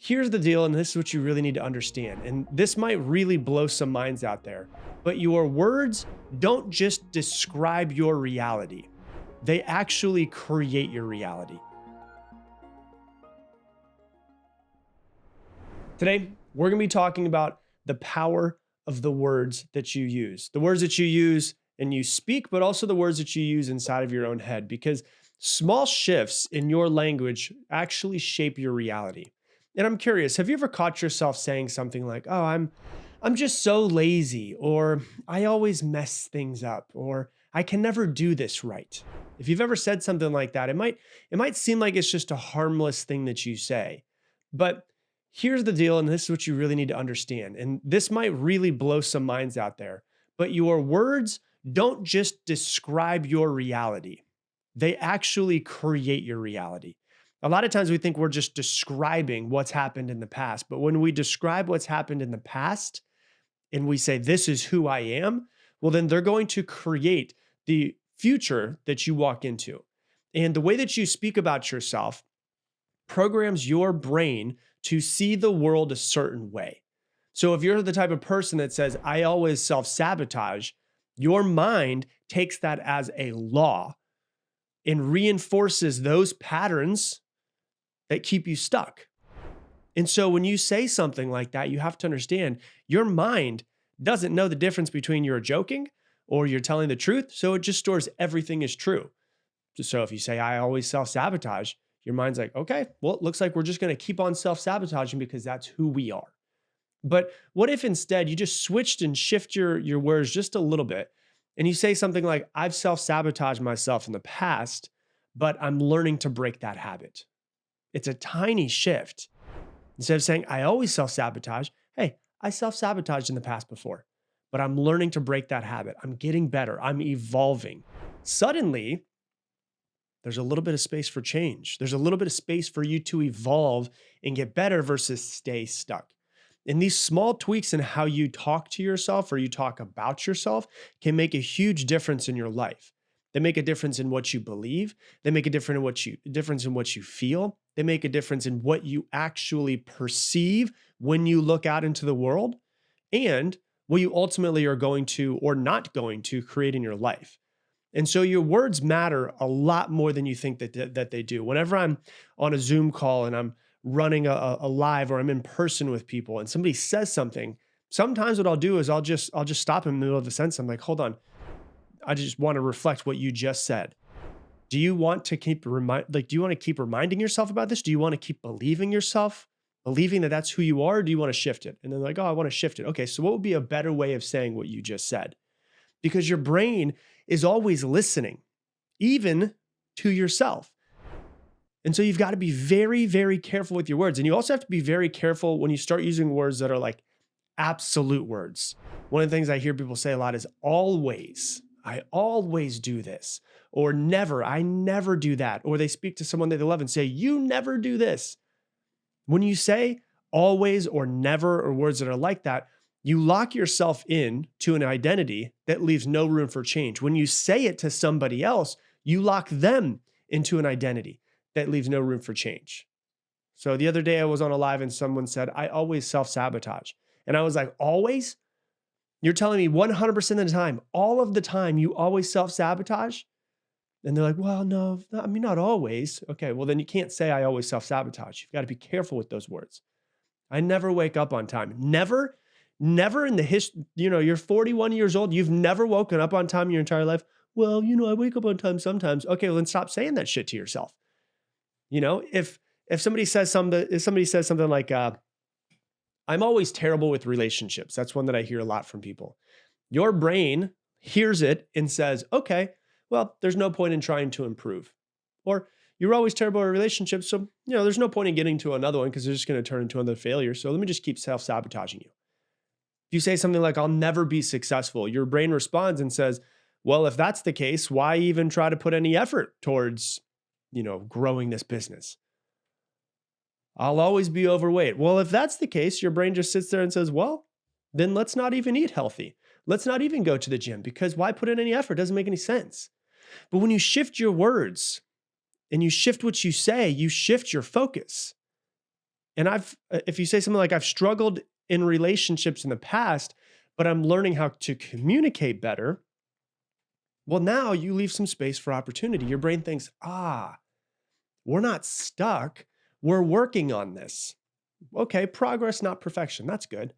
Here's the deal, and this is what you really need to understand. And this might really blow some minds out there, but your words don't just describe your reality, they actually create your reality. Today, we're going to be talking about the power of the words that you use, the words that you use and you speak, but also the words that you use inside of your own head, because small shifts in your language actually shape your reality. And I'm curious, have you ever caught yourself saying something like, "Oh, I'm just so lazy," or "I always mess things up," or "I can never do this right." If you've ever said something like that, it might seem like it's just a harmless thing that you say. But here's the deal, and this is what you really need to understand. And this might really blow some minds out there, but your words don't just describe your reality, they actually create your reality. A lot of times we think we're just describing what's happened in the past, but when we describe what's happened in the past and we say, "This is who I am," well, then they're going to create the future that you walk into. And the way that you speak about yourself programs your brain to see the world a certain way. So if you're the type of person that says, "I always self sabotage," your mind takes that as a law and reinforces those patterns that keep you stuck. And so when you say something like that, you have to understand your mind doesn't know the difference between you're joking or you're telling the truth. So it just stores everything as true. So if you say, "I always self sabotage," your mind's like, "Okay, well, it looks like we're just going to keep on self sabotaging because that's who we are." But what if instead you just switched and shift your words just a little bit and you say something like, "I've self sabotaged myself in the past, but I'm learning to break that habit." It's a tiny shift. Instead of saying, "I always self sabotage," hey, "I self sabotaged in the past before, but I'm learning to break that habit. I'm getting better. I'm evolving." Suddenly, there's a little bit of space for change. There's a little bit of space for you to evolve and get better versus stay stuck. And these small tweaks in how you talk to yourself or you talk about yourself can make a huge difference in your life. They make a difference in what you believe. They make a difference in what you feel. They make a difference in what you actually perceive when you look out into the world and what you ultimately are going to or not going to create in your life. And so your words matter a lot more than you think that they do. Whenever I'm on a Zoom call and I'm running a live or I'm in person with people and somebody says something, sometimes what I'll do is I'll just stop in the middle of the sentence. I'm like, "Hold on. I just want to reflect what you just said. Do you want to do you want to keep reminding yourself about this? Do you want to keep believing that that's who you are? Or do you want to shift it?" And they're like, "Oh, I want to shift it." Okay, so what would be a better way of saying what you just said? Because your brain is always listening, even to yourself. And so you've got to be very, very careful with your words. And you also have to be very careful when you start using words that are like absolute words. One of the things I hear people say a lot is always. "I always do this," or "never, I never do that." Or they speak to someone that they love and say, "You never do this." When you say always or never or words that are like that, you lock yourself in to an identity that leaves no room for change. When you say it to somebody else, you lock them into an identity that leaves no room for change. So the other day I was on a live and someone said, "I always self-sabotage." And I was like, "Always? You're telling me 100% of the time, all of the time, you always self-sabotage?" And they're like, "Well, no, I mean, not always." Okay, well, then you can't say "I always self-sabotage." You've got to be careful with those words. I never wake up on time. Never, never in the history, you're 41 years old. You've never woken up on time your entire life. "Well, I wake up on time sometimes." Okay, well, then stop saying that shit to yourself. If somebody says something like, "I'm always terrible with relationships." That's one that I hear a lot from people. Your brain hears it and says, "Okay, well, there's no point in trying to improve." Or, "You're always terrible at relationships, so there's no point in getting to another one because they're just going to turn into another failure. So let me just keep self-sabotaging you." If you say something like, "I'll never be successful," your brain responds and says, "Well, if that's the case, why even try to put any effort towards, growing this business?" "I'll always be overweight." Well, if that's the case, your brain just sits there and says, "Well, then let's not even eat healthy. Let's not even go to the gym because why put in any effort? It doesn't make any sense." But when you shift your words and you shift what you say, you shift your focus. And if you say something like, I've struggled in relationships in the past, but I'm learning how to communicate better. Well, now you leave some space for opportunity. Your brain thinks, we're not stuck. We're working on this. Okay, progress, not perfection. That's good.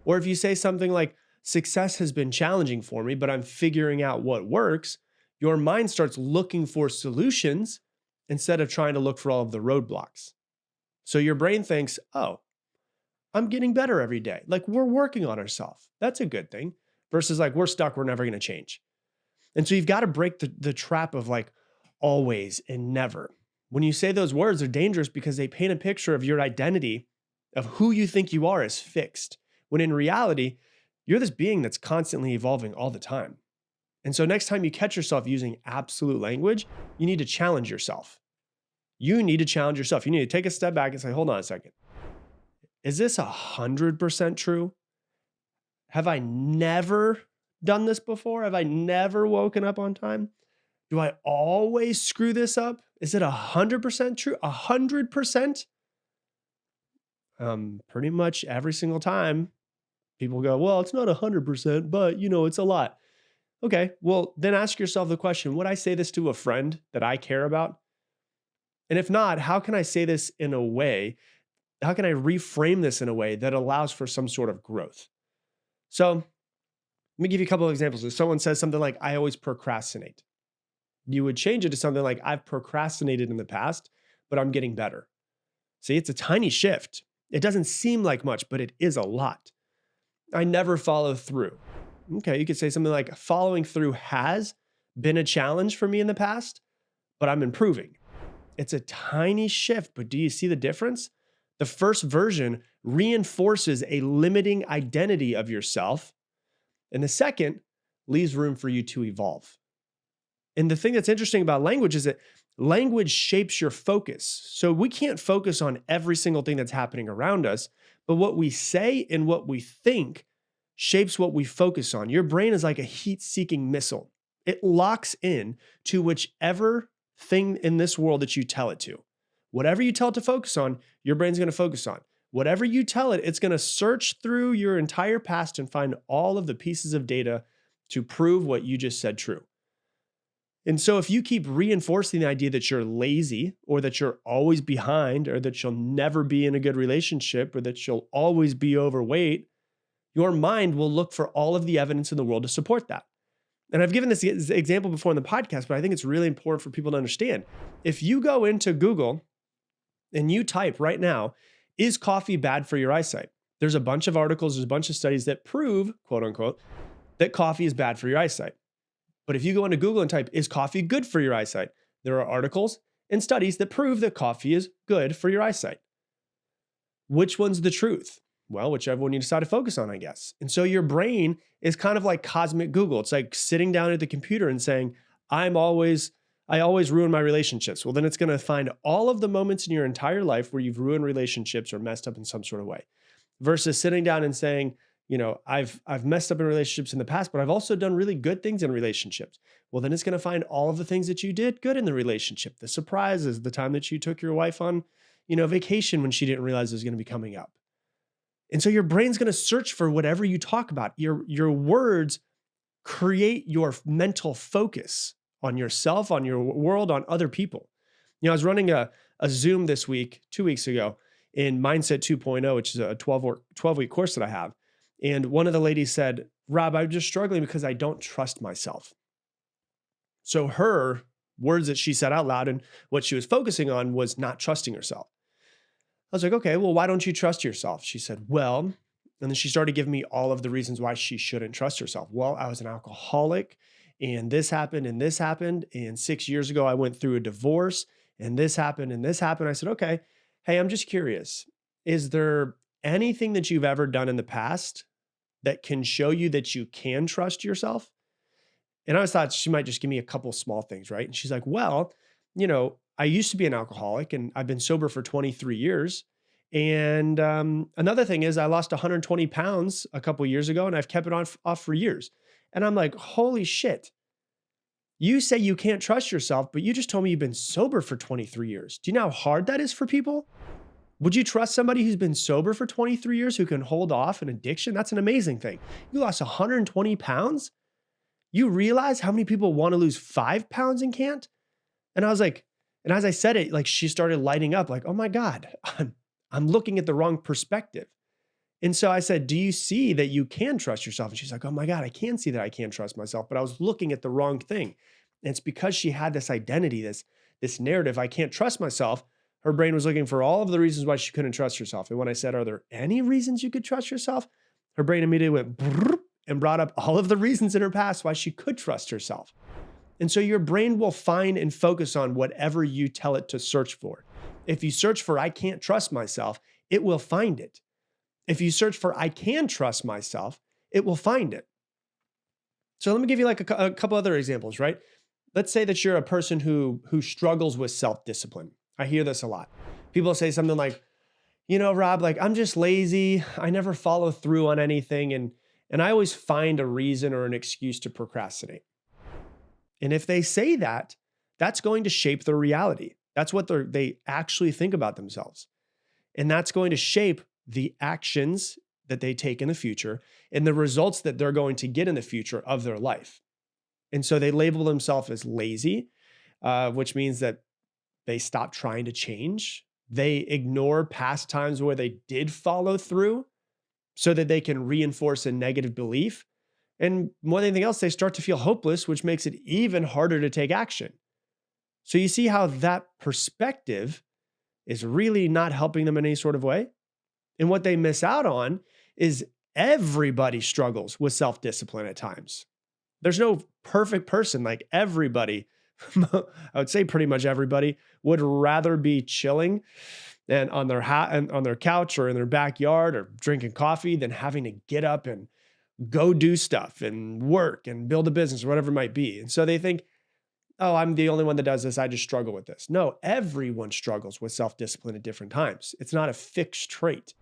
Or if you say something like, success has been challenging for me, but I'm figuring out what works, your mind starts looking for solutions instead of trying to look for all of the roadblocks. So your brain thinks, oh, I'm getting better every day. Like we're working on ourselves. That's a good thing. Versus like we're stuck, we're never going to change. And so you've got to break the trap of like always and never. When you say those words, they're dangerous because they paint a picture of your identity of who you think you are as fixed. When in reality, you're this being that's constantly evolving all the time. And so next time you catch yourself using absolute language, you need to challenge yourself. You need to challenge yourself. You need to take a step back and say, hold on a second. Is this 100% true? Have I never done this before? Have I never woken up on time? Do I always screw this up? Is it 100% true? 100%? Pretty much every single time people go, well, it's not 100%, but it's a lot. Okay, well, then ask yourself the question, would I say this to a friend that I care about? And if not, how can I say this in a way, how can I reframe this in a way that allows for some sort of growth? So let me give you a couple of examples. If someone says something like, I always procrastinate, you would change it to something like, I've procrastinated in the past, but I'm getting better. See, it's a tiny shift. It doesn't seem like much, but it is a lot. I never follow through. Okay, you could say something like, following through has been a challenge for me in the past, but I'm improving. It's a tiny shift, but do you see the difference? The first version reinforces a limiting identity of yourself, and the second leaves room for you to evolve. And the thing that's interesting about language is that language shapes your focus. So we can't focus on every single thing that's happening around us, but what we say and what we think shapes what we focus on. Your brain is like a heat-seeking missile. It locks in to whichever thing in this world that you tell it to. Whatever you tell it to focus on, your brain's going to focus on. Whatever you tell it, it's going to search through your entire past and find all of the pieces of data to prove what you just said true. And so if you keep reinforcing the idea that you're lazy or that you're always behind or that you'll never be in a good relationship or that you'll always be overweight, your mind will look for all of the evidence in the world to support that. And I've given this example before in the podcast, but I think it's really important for people to understand. If you go into Google and you type right now, is coffee bad for your eyesight? There's a bunch of articles, there's a bunch of studies that prove, quote unquote, that coffee is bad for your eyesight. But if you go into Google and type, is coffee good for your eyesight? There are articles and studies that prove that coffee is good for your eyesight. Which one's the truth? Well, whichever one you decide to focus on, I guess. And so your brain is kind of like cosmic Google. It's like sitting down at the computer and saying, I always ruin my relationships. Well, then it's going to find all of the moments in your entire life where you've ruined relationships or messed up in some sort of way. Versus sitting down and saying, I've messed up in relationships in the past, but I've also done really good things in relationships. Well, then it's going to find all of the things that you did good in the relationship, the surprises, the time that you took your wife on, vacation when she didn't realize it was going to be coming up. And so your brain's going to search for whatever you talk about. Your words create your mental focus on yourself, on your world, on other people. I was running a Zoom this week, 2 weeks ago, in Mindset 2.0, which is a 12-week course that I have. And one of the ladies said, Rob, I'm just struggling because I don't trust myself. So her words that she said out loud and what she was focusing on was not trusting herself. I was like, okay, well, why don't you trust yourself? She said, well, and then she started giving me all of the reasons why she shouldn't trust herself. Well, I was an alcoholic and this happened and this happened. And 6 years ago, I went through a divorce and this happened and this happened. I said, okay, hey, I'm just curious. Is there anything that you've ever done in the past that can show you that you can trust yourself? And I thought she might just give me a couple small things, right? And she's like, well, I used to be an alcoholic and I've been sober for 23 years. And another thing is I lost 120 pounds a couple years ago and I've kept it off for years. And I'm like, holy shit. You say you can't trust yourself, but you just told me you've been sober for 23 years. Do you know how hard that is for people? Would you trust somebody who's been sober for 23 years who can hold off an addiction? That's an amazing thing. You lost 120 pounds. You realize how many people want to lose 5 pounds and can't? And I was like, and as I said it, like she started lighting up like, oh my God, I'm looking at the wrong perspective. And so I said, do you see that you can trust yourself? And she's like, oh my God, I can see that I can't trust myself, but I was looking at the wrong thing. And it's because she had this identity, this narrative, I can't trust myself. Her brain was looking for all of the reasons why she couldn't trust herself. And when I said, are there any reasons you could trust yourself? Her brain immediately went brrr, and brought up all of the reasons in her past why she could trust herself. And so your brain will find and focus on whatever you tell it to search for. If you search for, I can't trust myself, it will find it. If you search for, I can trust myself, it will find it. So let me give you like a couple other examples, right? Let's say that you're a person who struggles with self-discipline. I hear this a lot. People say something like, Rob, like I'm just lazy. I never follow through on anything. And I always find a reason or an excuse to procrastinate. And if they say that, that's going to shape their reality. That's what they actually think about themselves. And that's going to shape the actions that they take in the future and the results that they're going to get in the future of their life. And so they label themselves as lazy, which means that they stop trying to change. They ignore past times where they did follow through so that they can reinforce a negative belief. And more than anything else, they start to feel hopeless, which makes it even harder to take action. So you see how that perspective is really not helping them in any sort of way. And what they miss out on is everybody struggles with self-discipline at times. There's no perfect person. Like everybody, I would say pretty much everybody would rather be chilling and on their couch or in their backyard or drinking coffee than having to get up and go do stuff and work and build a business or whatever it might be. And so they think, oh, I'm the only one that does this. I just struggle with this. No, everyone struggles with self-discipline at different times. It's not a fixed trait.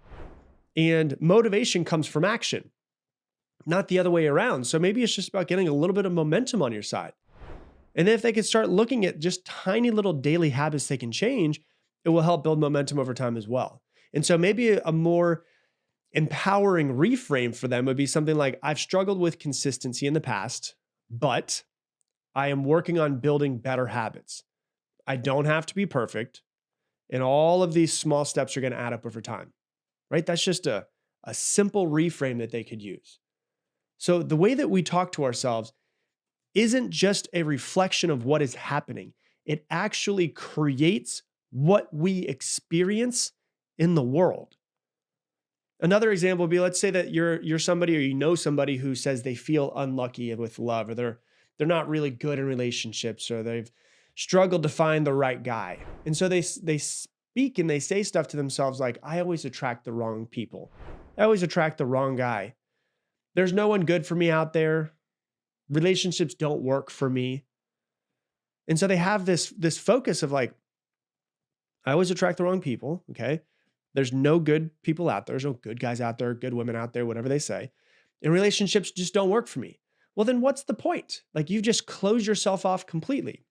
And motivation comes from action, not the other way around. So maybe it's just about getting a little bit of momentum on your side. And if they could start looking at just tiny little daily habits they can change, it will help build momentum over time as well. And so maybe a more empowering reframe for them would be something like, I've struggled with consistency in the past, but I am working on building better habits. I don't have to be perfect. And all of these small steps are going to add up over time, right? That's just a simple reframe that they could use. So the way that we talk to ourselves isn't just a reflection of what is happening. It actually creates what we experience in the world. Another example would be, let's say that you're somebody or you know somebody who says they feel unlucky with love, or they're not really good in relationships, or they've struggled to find the right guy. And so they speak and they say stuff to themselves like, I always attract the wrong people. I always attract the wrong guy. There's no one good for me out there. Relationships don't work for me. And so they have this focus of like, I always attract the wrong people, okay? There's no good people out there. There's no good guys out there, good women out there, whatever they say. And relationships just don't work for me. Well, then what's the point? Like you've just closed yourself off completely.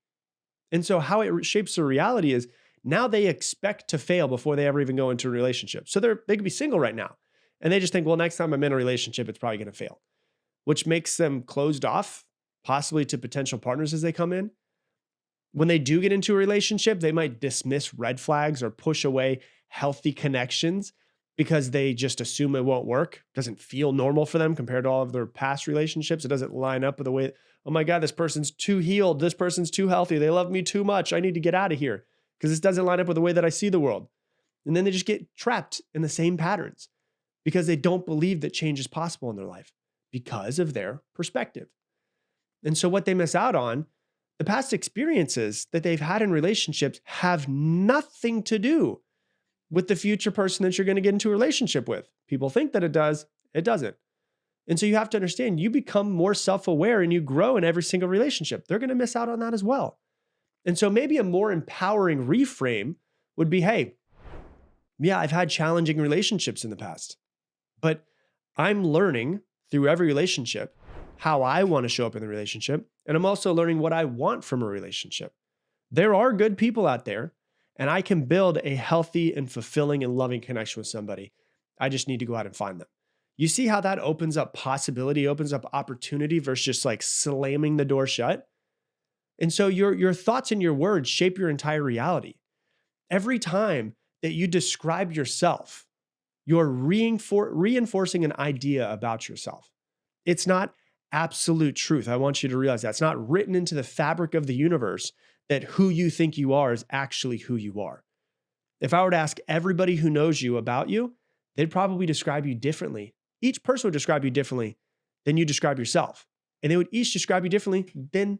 And so how it shapes the reality is now they expect to fail before they ever even go into a relationship. So they could be single right now. And they just think, well, next time I'm in a relationship, it's probably going to fail, which makes them closed off, possibly to potential partners as they come in. When they do get into a relationship, they might dismiss red flags or push away healthy connections because they just assume it won't work. It doesn't feel normal for them compared to all of their past relationships. It doesn't line up with the way, oh my God, this person's too healed. This person's too healthy. They love me too much. I need to get out of here because this doesn't line up with the way that I see the world. And then they just get trapped in the same patterns because they don't believe that change is possible in their life because of their perspective. And so what they miss out on, the past experiences that they've had in relationships have nothing to do with the future person that you're going to get into a relationship with. People think that it does. It doesn't. And so you have to understand, you become more self-aware and you grow in every single relationship. They're going to miss out on that as well. And so maybe a more empowering reframe would be, hey, yeah, I've had challenging relationships in the past, but I'm learning through every relationship how I want to show up in the relationship. And I'm also learning what I want from a relationship. There are good people out there, and I can build a healthy and fulfilling and loving connection with somebody. I just need to go out and find them. You see how that opens up possibility, opens up opportunity versus just like slamming the door shut? And so your thoughts and your words shape your entire reality. Every time that you describe yourself, you're reinforcing an idea about yourself. It's not absolute truth. I want you to realize that. It's not written into the fabric of the universe that who you think you are is actually who you are. If I were to ask everybody who knows you about you, they'd probably describe you differently. Each person would describe you differently than you describe yourself. And they would each describe you differently than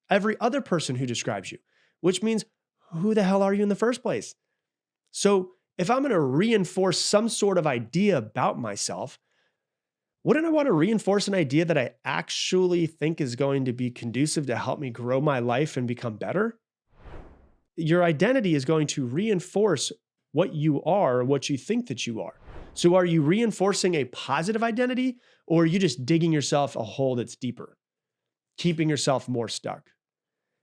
every other person who describes you, which means who the hell are you in the first place? So if I'm going to reinforce some sort of idea about myself, wouldn't I want to reinforce an idea that I actually think is going to be conducive to help me grow my life and become better? Your identity is going to reinforce what you are, what you think that you are. So are you reinforcing a positive identity, or are you just digging yourself a hole that's deeper, keeping yourself more stuck?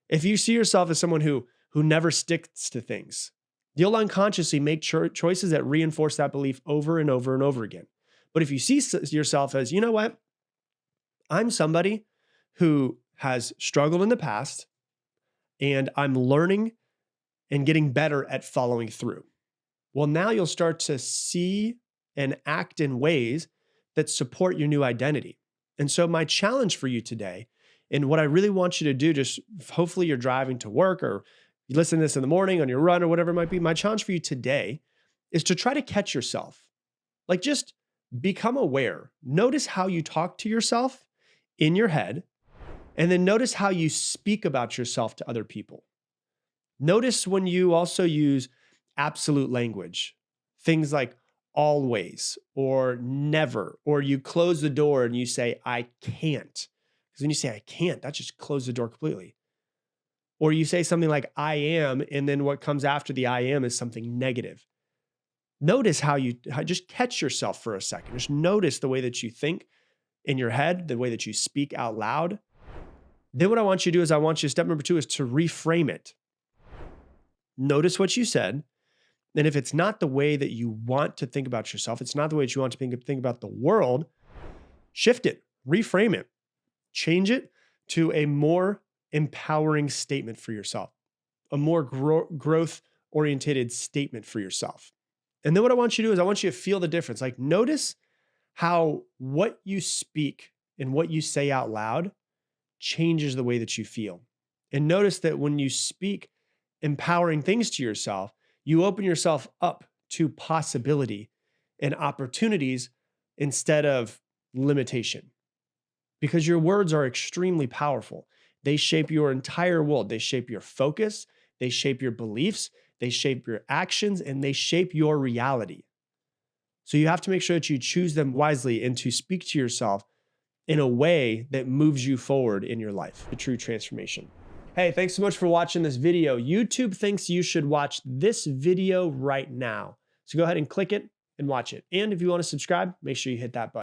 If you see yourself as someone who never sticks to things, you'll unconsciously make choices that reinforce that belief over and over and over again. But if you see yourself as, you know what, I'm somebody who has struggled in the past and I'm learning and getting better at following through. Well, now you'll start to see and act in ways that support your new identity. And so my challenge for you today, and what I really want you to do, just hopefully you're driving to work or you listen to this in the morning on your run or whatever it might be, my challenge for you today is to try to catch yourself. Like just become aware. Notice how you talk to yourself in your head, and then notice how you speak about yourself to other people. Notice when you also use absolute language, things like always or never, or you close the door and you say, I can't. Because when you say I can't, that just closes the door completely. Or you say something like I am, and then what comes after the I am is something negative. Notice how just catch yourself for a second. Just notice the way that you think in your head, the way that you speak out loud. Then what I want you to do is step number 2 is to reframe it. Notice what you said. And if it's not the way that you want to think about yourself, it's not the way that you want to think about the world, shift it, reframe it, change it to a more empowering statement for yourself, a more growth-oriented statement for yourself. And then what I want you to do is I want you to feel the difference. Like notice how what you speak and what you say out loud changes the way that you feel. And notice that when you speak empowering things to yourself, you open yourself up to possibility and opportunities instead of limitation. Because your words are extremely powerful. They shape your entire world. They shape your focus. They shape your beliefs. They shape your actions, and they shape your reality. So you have to make sure that you choose them wisely and to speak to yourself in a way that moves you forward in your life, the true transformation. Hey, thanks so much for watching this video. YouTube thinks you should watch this video right now. So go ahead and click it and watch it. And if you want to subscribe, make sure you hit that button.